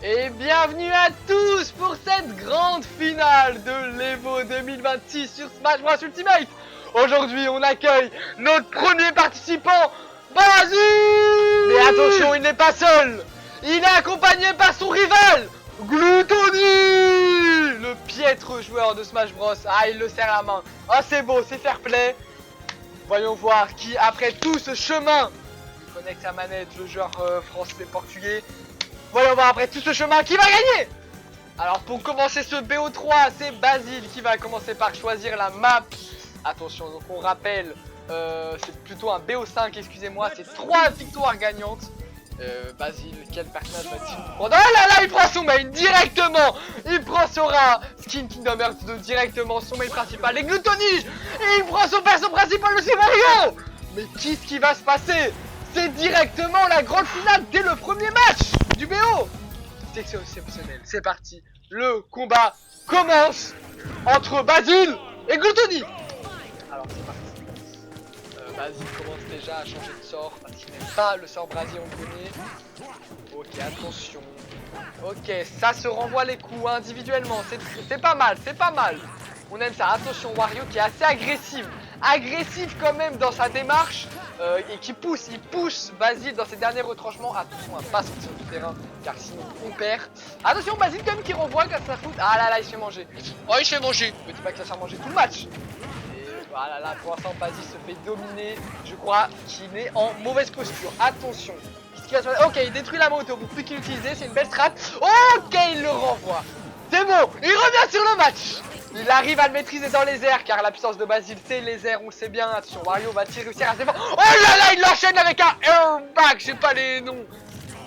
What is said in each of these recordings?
Et bienvenue à tous pour cette grande finale de l'Evo 2026 sur Smash Bros Ultimate. Aujourd'hui on accueille notre premier participant, Basile. Mais attention, il n'est pas seul. Il est accompagné par son rival, Gluttony, le piètre joueur de Smash Bros. Ah, il le serre la main. Ah, c'est beau, c'est fair play. Voyons voir qui, après tout ce chemin, il connecte sa manette, le joueur français-portugais. Voyons voir après tout ce chemin qui va gagner. Alors pour commencer ce BO3, c'est Basile qui va commencer par choisir la map. Attention, donc on rappelle, c'est plutôt un BO5, excusez-moi, c'est 3 victoires gagnantes. Basile, quel personnage va-t-il prendre? Oh là là, il prend son main directement. Il prend Sora, Skin Kingdom Hearts 2 directement, son main principal, et Gluttony. Et il prend son perso principal aussi, Mario. Mais qu'est-ce qui va se passer? C'est directement la grande finale dès le premier match du BO. C'est exceptionnel, c'est parti. Le combat commence entre Basile et Gluttony. Alors c'est parti. Basile commence déjà à changer de sort parce qu'il n'aime pas le sort brasier, on connaît. Ok, attention. Ok, ça se renvoie les coups individuellement, c'est pas mal, c'est pas mal. On aime ça. Attention, Wario qui est assez agressif. Agressif quand même dans sa démarche et qui il pousse Basile dans ses derniers retranchements. Attention à pas sortir du terrain car sinon on perd. Attention, Basile quand même qui renvoie grâce à sa foot. Ah là là, il se fait manger. Oh, il se fait manger. Je me dis pas que ça se fait manger tout le match. Voilà, là pour l'instant Basile se fait dominer. Je crois qu'il est en mauvaise posture. Attention. Qu'est-ce qu'il va se passer? Ok, il détruit la moto pour plus qu'il l'utilise. C'est une belle strat. Ok, il le renvoie. C'est bon, il revient sur le match. Il arrive à le maîtriser dans les airs car la puissance de Basile c'est les airs, on le sait bien. Attention, Wario va-t-il réussir à se défendre? Oh là là, il l'enchaîne avec un airbag, j'ai pas les noms.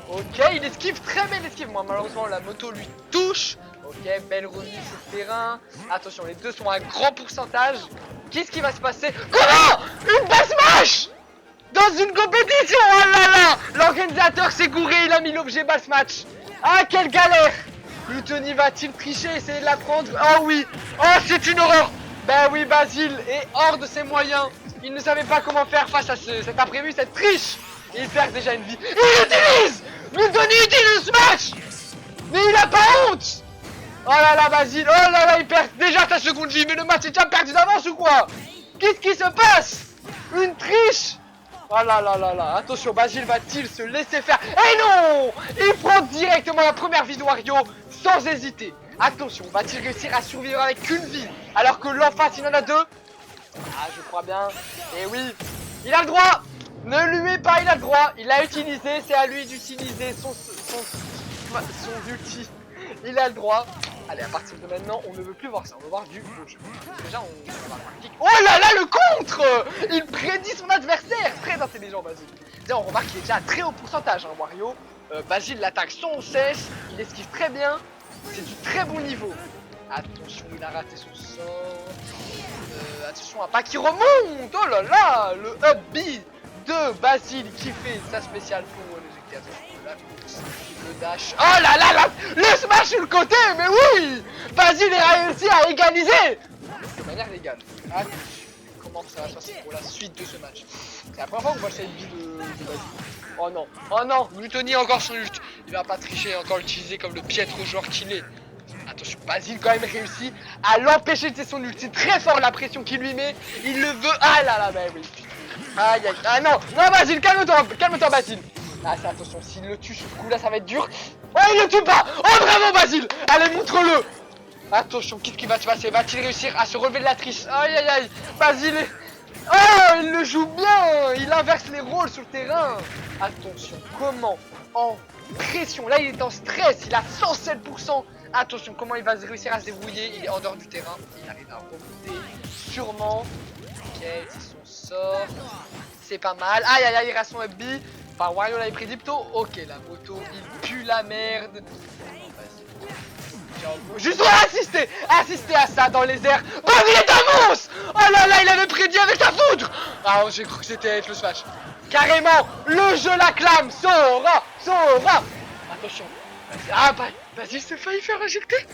Ok, il esquive, très belle esquive. Moi malheureusement la moto lui touche. Ok, belle remise sur le terrain. Attention, les deux sont à un grand pourcentage. Qu'est-ce qui va se passer? Comment? Une basse smash dans une compétition? Oh là là, l'organisateur s'est gouré, il a mis l'objet basse match. Ah, quelle galère. Gluttony va-t-il tricher, essayer de la prendre? Oh oui. Oh, c'est une horreur. Ben oui, Basile est hors de ses moyens. Il ne savait pas comment faire face à cet imprévu, cette triche. Il perd déjà une vie. Il utilise. Gluttony utilise ce match. Mais il a pas honte. Oh là là, Basile, oh là là, il perd déjà sa seconde vie, mais le match est déjà perdu d'avance ou quoi? Qu'est-ce qui se passe? Une triche? Oh là là là là, attention, Basile va-t-il se laisser faire? Eh non! Il prend directement la première vie de Wario, sans hésiter. Attention, va-t-il réussir à survivre avec une vie, alors que l'en face il en a deux? Ah, je crois bien. Et oui, il a le droit. Ne lui mets pas, il a le droit. Il l'a utilisé, c'est à lui d'utiliser son ulti. Il a le droit. Allez, à partir de maintenant, on ne veut plus voir ça. On veut voir du beau jeu. Déjà, on va voir la pratique. Oh là là, le contre! Il prédit son adversaire. Très intelligent, Basile. Déjà, on remarque qu'il est déjà à très haut pourcentage, hein, Wario. Basile l'attaque sans cesse. Il esquive très bien. C'est du très bon niveau. Attention, il a raté son sort. Attention, un pas qui remonte. Oh là là, le up B de Basile qui fait sa spéciale pour les éclairs. Le dash. Oh là là là, le smash sur le côté, mais oui. Basile a réussi à égaliser de manière légale. Attention, comment ça va se passer pour la suite de ce match? C'est la première fois qu'on voit cette vie de Basile. Oh non, oh non, Gluttony encore son ult. Il va pas tricher, encore l'utiliser comme le piètre joueur qu'il est. Attention, Basile quand même réussit à l'empêcher de son ult. C'est très fort la pression qu'il lui met. Il le veut. Ah là là, bah oui. Aïe aïe. Ah non, non Basile, calme-toi Basile. Ah ça, attention, s'il le tue ce coup là ça va être dur. Oh, il le tue pas. Oh bravo Basile. Allez, montre-le. Attention, qu'est-ce qui va se passer? Va-t-il réussir à se relever de la triche? Aïe aïe aïe. Basile est... Oh, il le joue bien. Il inverse les rôles sur le terrain. Attention, comment en pression? Là il est en stress, il a 107%. Attention, comment il va réussir à se débrouiller? Il est en dehors du terrain. Il arrive à remonter sûrement. Ok, c'est son sort. C'est pas mal. Aïe aïe aïe, il reste son FB. Enfin, Wario l'avait prédit plutôt. Ok, la moto, il pue la merde. Juste assister à ça dans les airs. Oh, il est un monstre. Oh là là, il avait prédit avec sa foudre. Ah, j'ai cru que c'était le smash. Carrément, le jeu l'acclame. Sora. Attention. Ah, bah, vas-y, c'est failli faire injecter.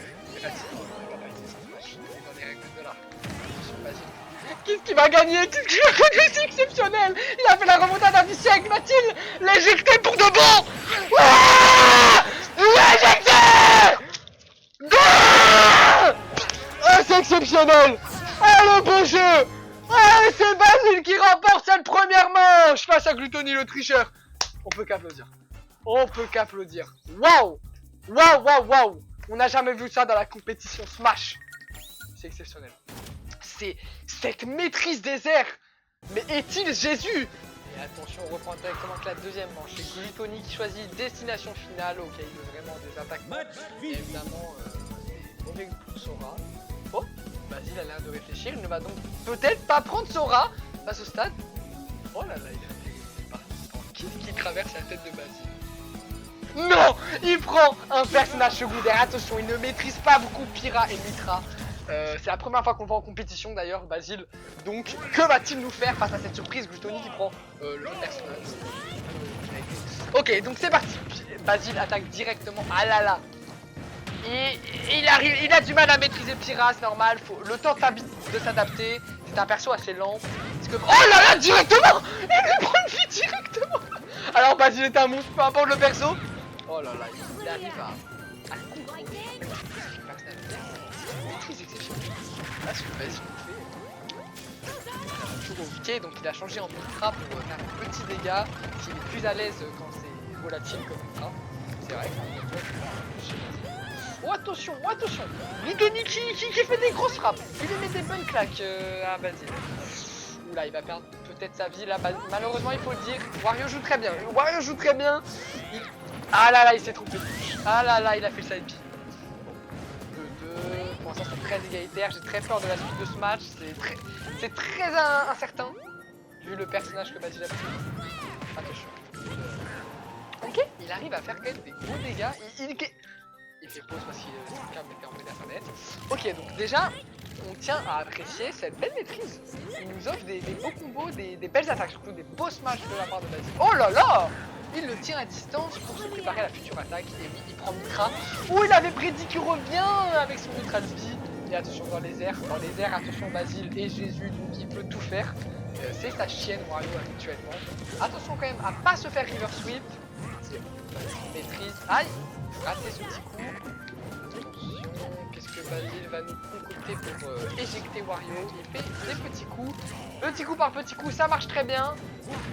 Qu'est-ce qu'il va gagner? Qu'est-ce qu'il va gagner? C'est exceptionnel. Il a fait la remontada du siècle. Va-t-il l'éjecter pour de bon? L'éjecter. exceptionnel. Ah, le beau jeu. Ah, c'est Basile qui remporte cette première manche face à Gluttony le tricheur. On peut qu'applaudir. On peut qu'applaudir. Waouh. Waouh, waouh, waouh. On n'a jamais vu ça dans la compétition Smash. C'est exceptionnel. C'est cette maîtrise des airs. Mais est-il Jésus? Et attention, on reprend directement avec la deuxième manche. C'est Gluttony qui choisit destination finale. Ok, il veut vraiment des attaques. Et évidemment, mauvais pour Sora. Oh, Basile a l'air de réfléchir. Il ne va donc peut-être pas prendre Sora à ce stade. Oh là là, il a qui traverse la tête de Basile. Non, il prend un personnage secondaire. Attention, il ne maîtrise pas beaucoup Pyra et Mitra. C'est la première fois qu'on va en compétition d'ailleurs, Basile. Donc, que va-t-il nous faire face à cette surprise? Gluttony qui prend le personnage. Ok, donc c'est parti. Basile attaque directement. Ah là là. Et il a du mal à maîtriser Pyra, c'est normal. Faut le temps de s'adapter. C'est un perso assez lent. Que... Oh là là, directement. Il lui prend une vie directement. Alors Basile est un monstre, peu importe le perso. Oh là là, il arrive à le contrôler. Maîtrise exceptionnelle. Là, ce que Basile fait. Toujours ok, donc il a changé en ultra pour faire un petit dégât. S'il est plus à l'aise quand c'est volatile comme ultra. C'est vrai que oh attention, oh attention. Gluttony qui fait des grosses frappes. Il lui met des bonnes claques à Basile. Oula, il va perdre peut-être sa vie là. Malheureusement, il faut le dire. Wario joue très bien. Wario joue très bien. Ah là là, il s'est trompé. Ah là là, il a fait le side B. 2-2. Pour l'instant, c'est très égalitaire. J'ai très peur de la suite de ce match. C'est très incertain. Vu le personnage que Basile a pris. Attention. Ok, il arrive à faire quand même des gros dégâts. Il fait pause parce qu'il était en mode internet. Ok, donc déjà, on tient à apprécier cette belle maîtrise. Il nous offre des beaux combos, des belles attaques, surtout des beaux smash de la part de Basile. Oh là là! Il le tient à distance pour se préparer à la future attaque. Et oui, il prend Mitra. Oh, il avait prédit qu'il revient avec son Mitra Speed. Et attention dans les airs. Dans les airs, attention Basile et Jésus, donc il peut tout faire. C'est sa chienne Wario habituellement. Attention quand même à pas se faire river sweep. Maîtrise. Aïe! Rater ce petit coup. Attention, qu'est-ce que Basile va nous concocter pour éjecter Wario? Il fait des petits coups. Petit coup par petit coup, ça marche très bien.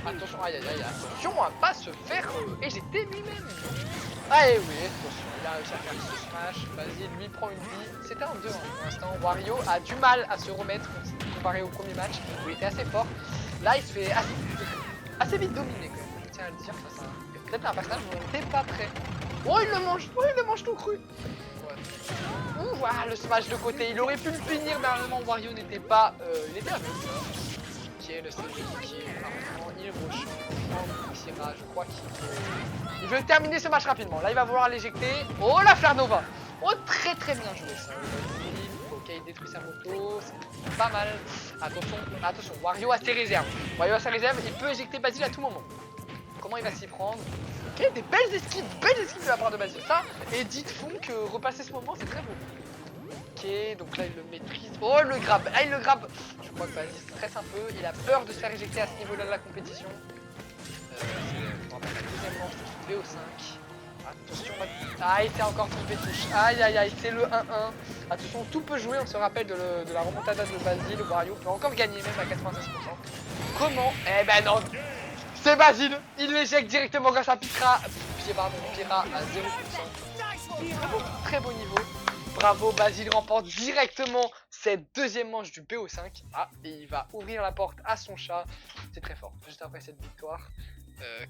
Attention, aïe aïe aïe, attention à pas se faire éjecter lui-même. Ah et oui, attention, il a réussi à faire ce smash. Basile lui prend une vie. C'était un 2 pour l'instant. Wario a du mal à se remettre comparé au premier match où il était assez fort. Là, il se fait assez vite dominer quand même. Je tiens à le dire face à peut-être un personnage où on n'était pas prêt. Oh, il le mange tout cru. Ouais. Voilà le smash de côté. Il aurait pu le punir, mais normalement Wario n'était pas. Il était avec ça. Ok, le stage de qui il rechange en Pyra. Je crois qu'il veut terminer ce match rapidement. Là, il va vouloir l'éjecter. Oh, la Flare Nova. Oh, très bien joué ça. Ok, il détruit sa moto. C'est pas mal. Attention, Wario a ses réserves. Il peut éjecter Basile à tout moment. Comment il va s'y prendre? Ok, des belles esquives de la part de Basile. Ça, Edith font que repasser ce moment, c'est très beau. Ok, donc là il le maîtrise. Oh, le grab. Ah, il le grab. Je crois que Basile stresse un peu. Il a peur de se faire éjecter à ce niveau-là de la compétition. C'est la deuxième manche de BO5. Attention, ah, il s'est encore trompé touche. Aïe aïe aïe, c'est le 1-1. Attention, tout peut jouer. On se rappelle de la remontada de Basile. Wario peut encore gagner même à 96%. Comment? Eh ben non. C'est Basile, il l'éjecte directement grâce à Pyra à 0%. Très beau niveau. Bravo, Basile remporte directement cette deuxième manche du BO5. Ah, et il va ouvrir la porte à son chat. C'est très fort, juste après cette victoire.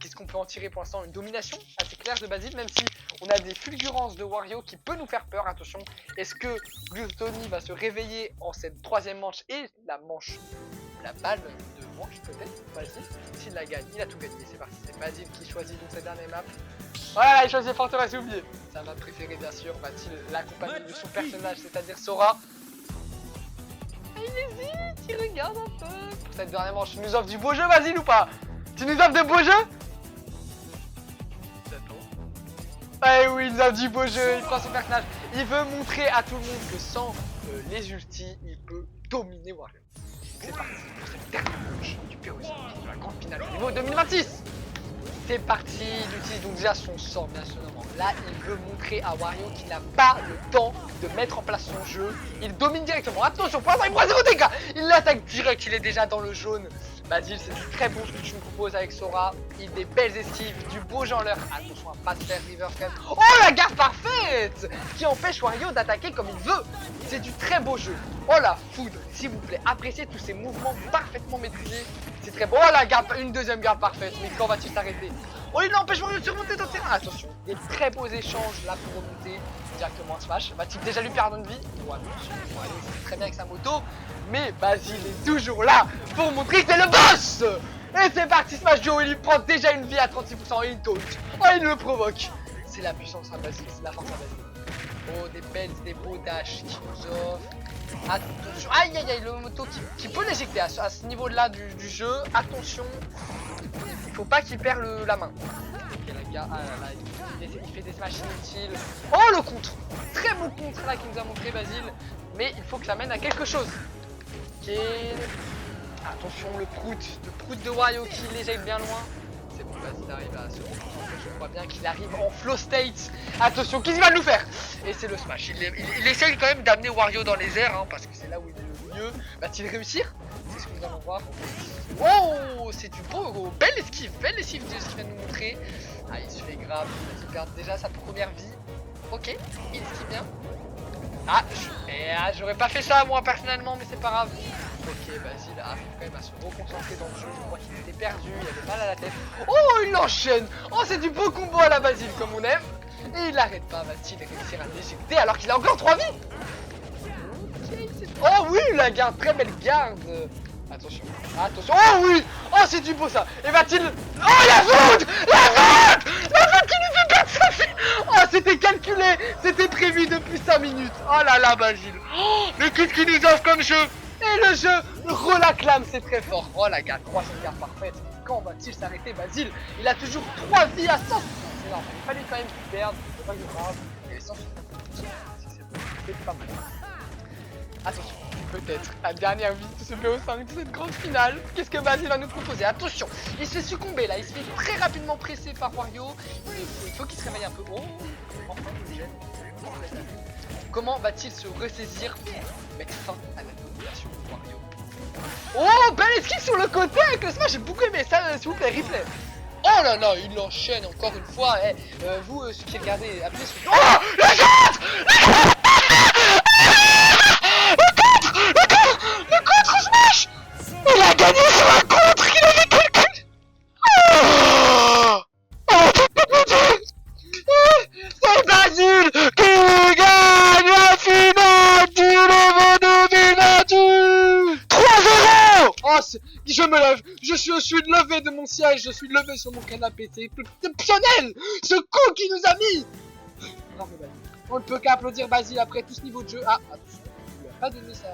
Qu'est-ce qu'on peut en tirer pour l'instant? Une domination assez claire de Basile, même si on a des fulgurances de Wario qui peut nous faire peur. Attention, est-ce que Gluttony va se réveiller en cette troisième manche et la balle de manche peut-être? Basile, s'il la gagne, il a tout gagné. C'est parti, c'est Basile qui choisit donc cette dernière map. Voilà, il choisit Forteresse oubliée. Sa map préférée bien sûr. Va-t-il l'accompagner de son personnage, c'est-à-dire Sora? Il hésite, il regarde un peu. Pour cette dernière manche, tu nous offres du beau jeu, Basile, ou pas? Tu nous offres de beaux jeux? Eh oui, il nous offre du beau jeu, il prend son personnage. Il veut montrer à tout le monde que sans les ultis, il peut dominer Wario. C'est parti pour cette dernière manche du PO5 de la grande finale du niveau 2026. c'est parti, il utilise donc déjà son sort bien sûr. Là il veut montrer à Wario qu'il n'a pas le temps de mettre en place son jeu. Il domine directement, attention pour l'instant il prend 0 dégâts. Il l'attaque direct, il est déjà dans le jaune. Basile, c'est du très bon ce que tu me proposes avec Sora. Il des belles esquives, du beau genre. Attention à pas se faire river frame. Oh la garde parfaite qui empêche Wario d'attaquer comme il veut. C'est du très beau jeu. Oh la foudre, s'il vous plaît, appréciez tous ces mouvements parfaitement maîtrisés. C'est très beau. Oh la garde, une deuxième garde parfaite. Mais quand va-t-il s'arrêter? Oh il empêche Wario de surmonter dans le terrain. Attention, des très beaux échanges là pour remonter directement en smash. Va-t-il déjà lui perdre une vie? Ouais, attention, Wario c'est très bien avec sa moto. Mais Basile est toujours là pour montrer que c'est le boss. Et c'est parti, Smash Duo, il lui prend déjà une vie à 36% et il taunt. Oh, il le provoque. C'est la puissance à Basile, c'est la force à Basile. Oh, des beaux dash qui nous offrent. Attention, aïe aïe aïe, le moto qui peut l'éjecter à ce niveau-là du jeu. Attention, il faut pas qu'il perd la main. Ok, la gars, ah là là, il fait des smash inutiles. Oh, le contre. Très beau contre là qu'il nous a montré Basile. Mais il faut que ça mène à quelque chose. Ok. Attention, le prout de Wario qui l'éjecte bien loin. C'est bon, Basile arrive à se concentrer. Je crois bien qu'il arrive en flow state. Attention, qu'est-ce qu'il va nous faire? Et c'est le smash. Il essaye quand même d'amener Wario dans les airs, hein, parce que c'est là où il est le mieux. Va-t-il réussir? C'est ce que nous allons voir. Oh, c'est du beau, belle esquive de ce qu'il vient de nous montrer. Ah, il se fait grave, il perd déjà sa première vie. Ok, il esquive bien. Ah, j'aurais pas fait ça moi personnellement, mais c'est pas grave. Ok, Basile arrive quand même à se reconcentrer dans le jeu. Je crois qu'il était perdu, il avait mal à la tête. Oh, il enchaîne. Oh, c'est du beau combo à la Basile comme on aime. Et il n'arrête pas, va-t-il réussir à l'éjecter alors qu'il a encore 3 vies? Oh oui, la garde, très belle garde. Attention, attention. Oh oui. Oh, c'est du beau ça. Et va-t-il... Oh, la voûte. La voûte qui nous fait perdre sa vie. Oh, c'était calculé. C'était prévu depuis 5 minutes. Oh là là, Basile. Oh, le kit qui nous offre comme jeu. Et le jeu relacclame, c'est très fort. Oh la garde, 300 gardes parfaite. Quand va-t-il s'arrêter, Basile? Il a toujours 3 vies à 100. C'est énorme. Il fallait quand même qu'il perde. C'est pas grave. Et 100, c'est pas mal. Attention, peut-être la dernière vie de ce BO5 de cette grande finale. Qu'est-ce que Basile va nous proposer? Attention, il se fait succomber là, il se fait très rapidement presser par Wario. Il faut qu'il se réveille un peu. Oh, enfin, il gêne. Comment va-t-il se ressaisir pour mettre fin à la domination de Wario? Oh, belle esquive sur le côté avec le smash, j'ai beaucoup aimé ça, s'il vous plaît, replay. Oh là là, il enchaîne encore une fois. Vous, ceux qui regardez, appuyez sur... Oh, la garde. Le contre smash. Il a gagné sur un contre qu'il avait calculé. C'est Basile qui gagne la finale du nouveau dominateur. 3-0. Oh, je me lève, je suis levé de mon siège, je suis levé sur mon canapé, c'est exceptionnel. Ce coup qu'il nous a mis. Bravo Basile. On ne peut qu'applaudir Basile après tout ce niveau de jeu. Ah, attention, il lui a pas donné sa...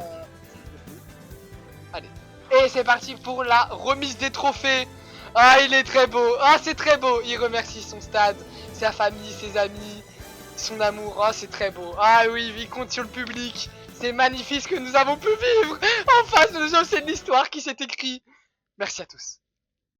Allez. Et c'est parti pour la remise des trophées. Ah, il est très beau. Ah, c'est très beau. Il remercie son stade, sa famille, ses amis, son amour. Ah, c'est très beau. Ah oui, il compte sur le public. C'est magnifique ce que nous avons pu vivre. En face de nous, c'est de l'histoire qui s'est écrite. Merci à tous.